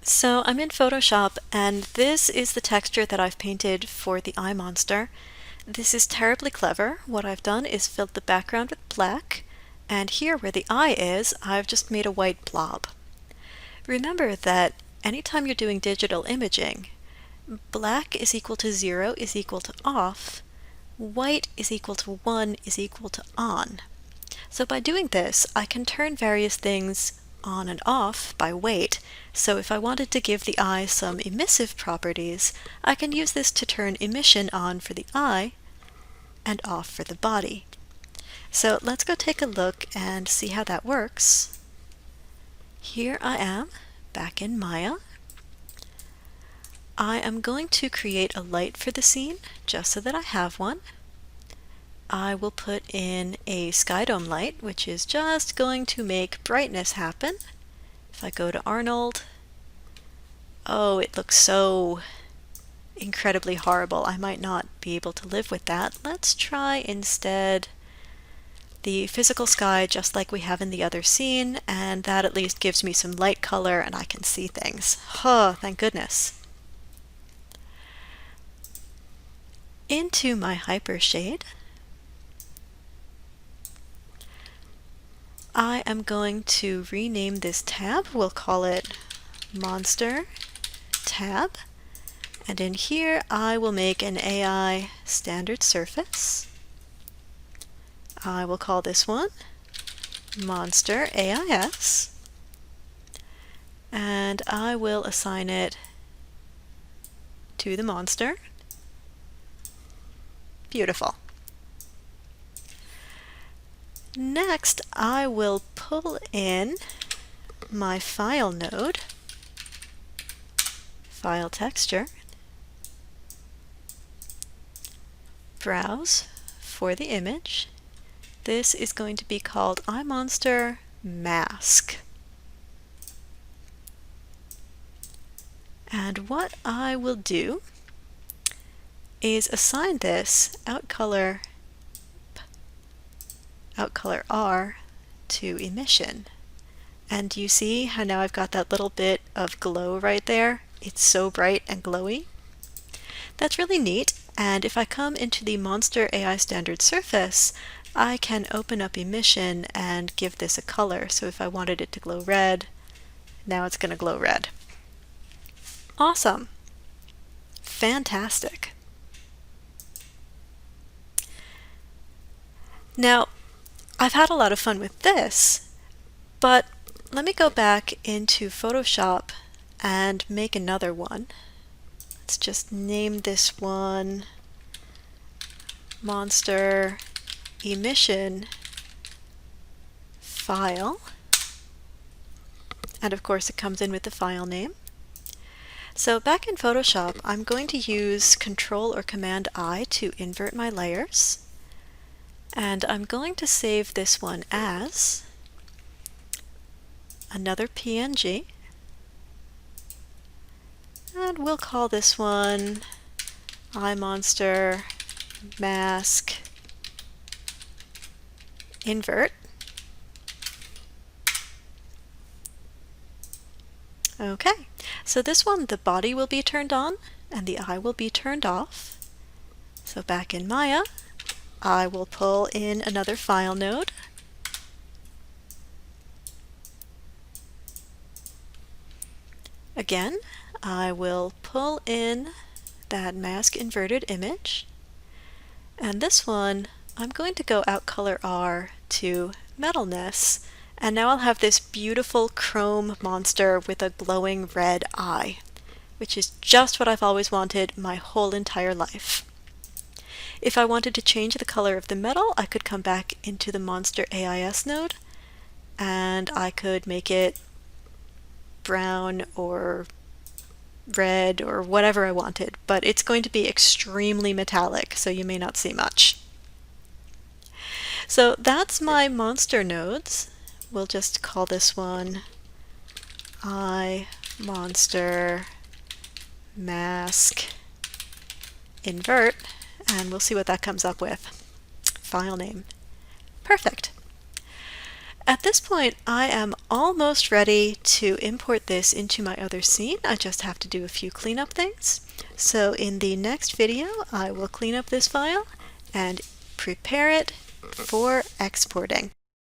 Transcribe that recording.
So I'm in Photoshop and this is the texture that I've painted for the eye monster. This is terribly clever. What I've done is filled the background with black, and here where the eye is, I've just made a white blob. Remember that anytime you're doing digital imaging, black is equal to 0 is equal to off, white is equal to 1 is equal to on. So by doing this, I can turn various things on and off by weight. So if I wanted to give the eye some emissive properties, I can use this to turn emission on for the eye and off for the body. So let's go take a look and see how that works. Here I am, back in Maya. I am going to create a light for the scene, just so that I have one. I will put in a sky dome light, which is just going to make brightness happen. If I go to Arnold, oh, it looks so incredibly horrible. I might not be able to live with that. Let's try instead the physical sky just like we have in the other scene, and that at least gives me some light color and I can see things. Oh, thank goodness. Into my hypershade, I am going to rename this tab. We'll call it Monster Tab. And in here, I will make an AI standard surface. I will call this one Monster AIS. And I will assign it to the monster. Beautiful. Next, I will pull in my file node, file texture, browse for the image. This is going to be called iMonster Mask. And what I will do is assign this outcolor R to emission. And you see how now I've got that little bit of glow right there? It's so bright and glowy. That's really neat, and if I come into the Monster AI standard surface, I can open up emission and give this a color. So if I wanted it to glow red, now it's going to glow red. Awesome. Fantastic. Now, I've had a lot of fun with this, but let me go back into Photoshop and make another one. Let's just name this one Monster Emission File. And of course it comes in with the file name. So back in Photoshop, I'm going to use Control or Command I to invert my layers. And I'm going to save this one as another PNG. And we'll call this one iMonster Mask Invert. Okay, so this one, the body will be turned on and the eye will be turned off. So back in Maya, I will pull in another file node. Again, I will pull in that mask inverted image. And this one, I'm going to go outcolor R to metalness. And now I'll have this beautiful chrome monster with a glowing red eye, which is just what I've always wanted my whole entire life. If I wanted to change the color of the metal, I could come back into the Monster AIS node and I could make it brown or red or whatever I wanted, but it's going to be extremely metallic, so you may not see much. So that's my monster nodes. We'll just call this one iMonster Mask Invert, and we'll see what that comes up with. File name. Perfect. At this point, I am almost ready to import this into my other scene. I just have to do a few cleanup things. So in the next video, I will clean up this file and prepare it for exporting.